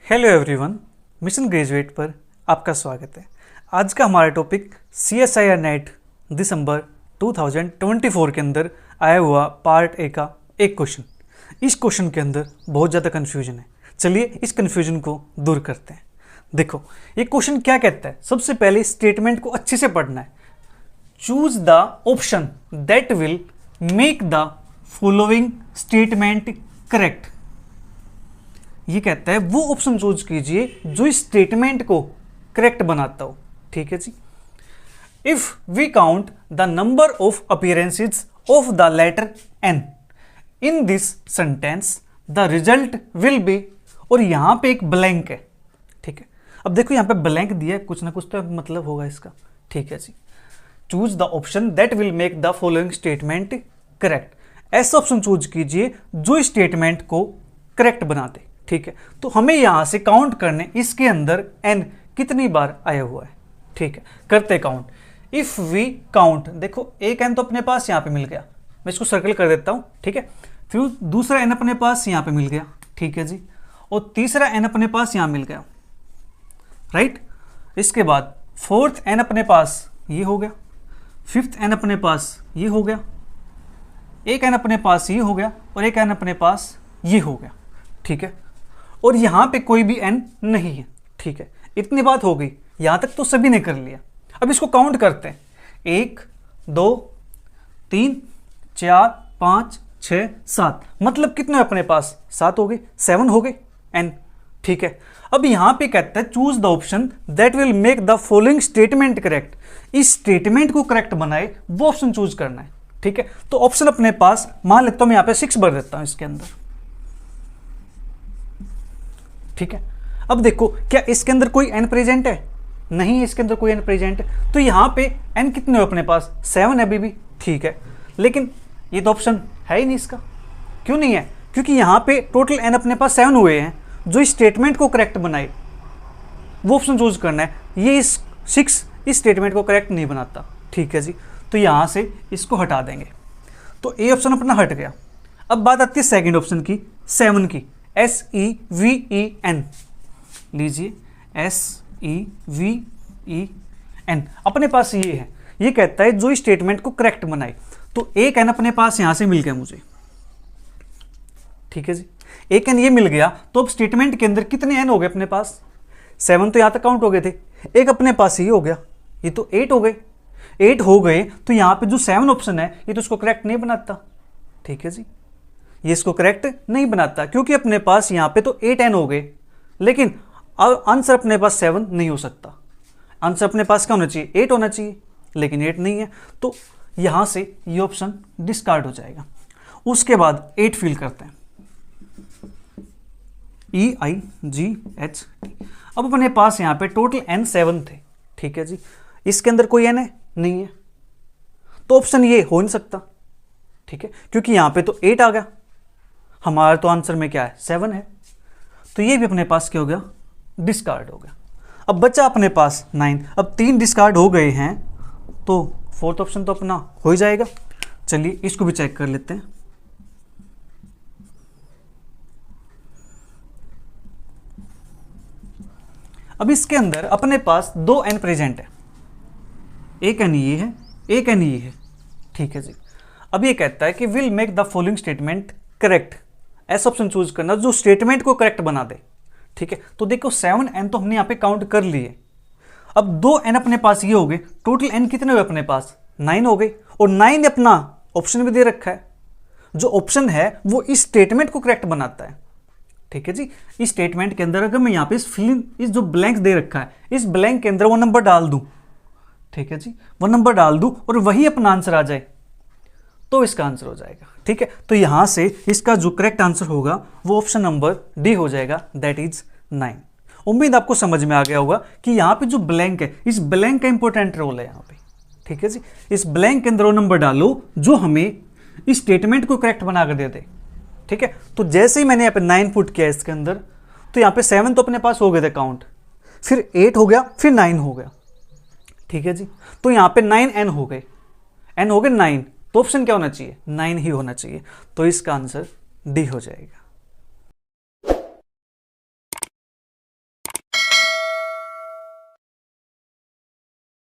Hello everyone, mission graduate पर आपका स्वागत है। आज का हमारा टॉपिक CSIR नेट दिसंबर 2024 के अंदर आया हुआ पार्ट ए का एक क्वेश्चन। इस क्वेश्चन के अंदर बहुत ज़्यादा कन्फ्यूजन है। चलिए इस कन्फ्यूजन को दूर करते हैं। देखो ये क्वेश्चन क्या कहता है, सबसे पहले स्टेटमेंट को अच्छे से पढ़ना है। Choose the option that will make the following statement correct. ये कहता है वो ऑप्शन चूज कीजिए जो इस स्टेटमेंट को करेक्ट बनाता हो। ठीक है जी। If we count the number of appearances of the letter N in this sentence the result will be, और यहां पे एक ब्लैंक है। ठीक है, अब देखो यहां पे ब्लैंक दिया है, कुछ ना कुछ तो मतलब होगा इसका। ठीक है जी। Choose the option that will make the following statement correct. ऐसा ऑप्शन चूज कीजिए जो स्टेटमेंट को करेक्ट बना दे। ठीक है, तो हमें यहां से काउंट करने इसके अंदर एन कितनी बार आया हुआ है। ठीक है, करते काउंट। इफ वी काउंट, देखो एक एन तो अपने पास यहां पे मिल गया, मैं इसको सर्कल कर देता हूं। ठीक है, फिर दूसरा एन अपने पास यहां पे मिल गया। ठीक है जी, और तीसरा एन अपने पास यहां मिल गया। राइट, इसके बाद फोर्थ एन अपने पास ये हो गया, फिफ्थ एन अपने पास ये हो गया, एक एन अपने पास ये हो गया, और एक एन अपने पास ये हो गया। ठीक है, और यहां पे कोई भी एन नहीं है। ठीक है, इतनी बात हो गई, यहां तक तो सभी ने कर लिया। अब इसको काउंट करते हैं। 1 2 3 4 5 6 7, मतलब कितने अपने पास 7 हो गए, 7 हो गए एन। ठीक है, अब यहां पे कहता है choose the option that will make the following statement correct. इस स्टेटमेंट को करेक्ट बनाए वो ऑप्शन चूज करना है। ठीक है, तो ऑप्शन अपने पास मान लेता हूं, मैं यहां पे 6 भर देता हूं इसके अंदर। ठीक है, अब देखो क्या इसके अंदर कोई एन प्रेजेंट है? नहीं, इसके अंदर कोई एन प्रेजेंट है, तो यहां पे एन कितने हो अपने पास? 7 है अभी भी। ठीक है, लेकिन ये तो ऑप्शन है ही नहीं इसका। क्यों नहीं है? क्योंकि यहां पे टोटल एन अपने पास 7 हुए हैं। जो इस स्टेटमेंट को करेक्ट बनाए वो ऑप्शन चूज करना है। ये इस 6 इस स्टेटमेंट को करेक्ट नहीं बनाता। ठीक है जी, तो यहां से इसको हटा देंगे, तो ए ऑप्शन अपना हट गया। अब बात आती है सेकेंड ऑप्शन की, 7 की। SEVEN लीजिए, SEVEN अपने पास ये है। ये कहता है जो स्टेटमेंट को करेक्ट बनाए, तो एक एन अपने पास यहां से मिल गया मुझे। ठीक है जी, एक एन ये मिल गया, तो अब स्टेटमेंट के अंदर कितने एन हो गए अपने पास? 7 तो यहां तक काउंट हो गए थे, एक अपने पास ये हो गया, ये तो 8 हो गए। 8 हो गए तो यहां पे जो 7 ऑप्शन है ये तो इसको करेक्ट नहीं बनाता। ठीक है जी, ये इसको करेक्ट नहीं बनाता, क्योंकि अपने पास यहां पे तो 8 एन हो गए, लेकिन अब आंसर अपने पास 7 नहीं हो सकता। आंसर अपने पास क्या होना चाहिए? 8 होना चाहिए, लेकिन 8 नहीं है, तो यहां से ये ऑप्शन डिस्कार्ड हो जाएगा। उसके बाद 8 फिल करते हैं, EIGHT। अब अपने पास यहां पे टोटल एन 7 थे। ठीक है जी, इसके अंदर कोई एन है? नहीं है, तो ऑप्शन ये हो नहीं सकता। ठीक है, क्योंकि यहां पे तो 8 आ गया, हमारा तो आंसर में क्या है? 7 है, तो ये भी अपने पास क्या हो गया? डिस्कार्ड हो गया। अब बचा अपने पास 9। अब 3 डिस्कार्ड हो गए हैं, तो फोर्थ ऑप्शन तो अपना हो ही जाएगा। चलिए इसको भी चेक कर लेते हैं। अब इसके अंदर अपने पास 2 एन प्रेजेंट है, एक एन ये है, एक एन ये है। ठीक है जी, अब ये कहता है कि will make the following statement correct. ऐसा ऑप्शन चूज करना जो स्टेटमेंट को करेक्ट बना दे। ठीक है, तो देखो 7 एन तो हमने यहां पे काउंट कर लिए। अब 2 एन अपने पास ये हो गए, टोटल एन कितने हुए अपने पास? 9 हो गए, और 9 अपना ऑप्शन भी दे रखा है। जो ऑप्शन है वो इस स्टेटमेंट को करेक्ट बनाता है। ठीक है जी, इस स्टेटमेंट के अंदर अगर मैं यहां पे इस जो ब्लैंक दे रखा है, इस ब्लैंक के अंदर वो नंबर डाल दूं। ठीक है जी, वो नंबर डाल दूं और वही अपना आंसर आ जाए, तो इसका आंसर हो जाएगा। ठीक है, तो यहां से इसका जो करेक्ट आंसर होगा वो ऑप्शन नंबर डी हो जाएगा, दैट इज 9। उम्मीद आपको समझ में आ गया होगा कि यहां पे जो ब्लैंक है, इस ब्लैंक का इंपॉर्टेंट रोल है यहां पे। ठीक है जी, इस ब्लैंक के अंदर वो नंबर डालो जो हमें इस स्टेटमेंट को करेक्ट बनाकर दे दे। ठीक है, तो जैसे ही मैंने यहाँ पे 9 पुट किया इसके अंदर, तो यहाँ पे 7 तो अपने पास हो गए थे काउंट, फिर 8 हो गया, फिर 9 हो गया। ठीक है जी, तो यहाँ पे 9 एन हो गए, एन हो गए 9, तो ऑप्शन क्या होना चाहिए? 9 ही होना चाहिए, तो इसका आंसर डी हो जाएगा।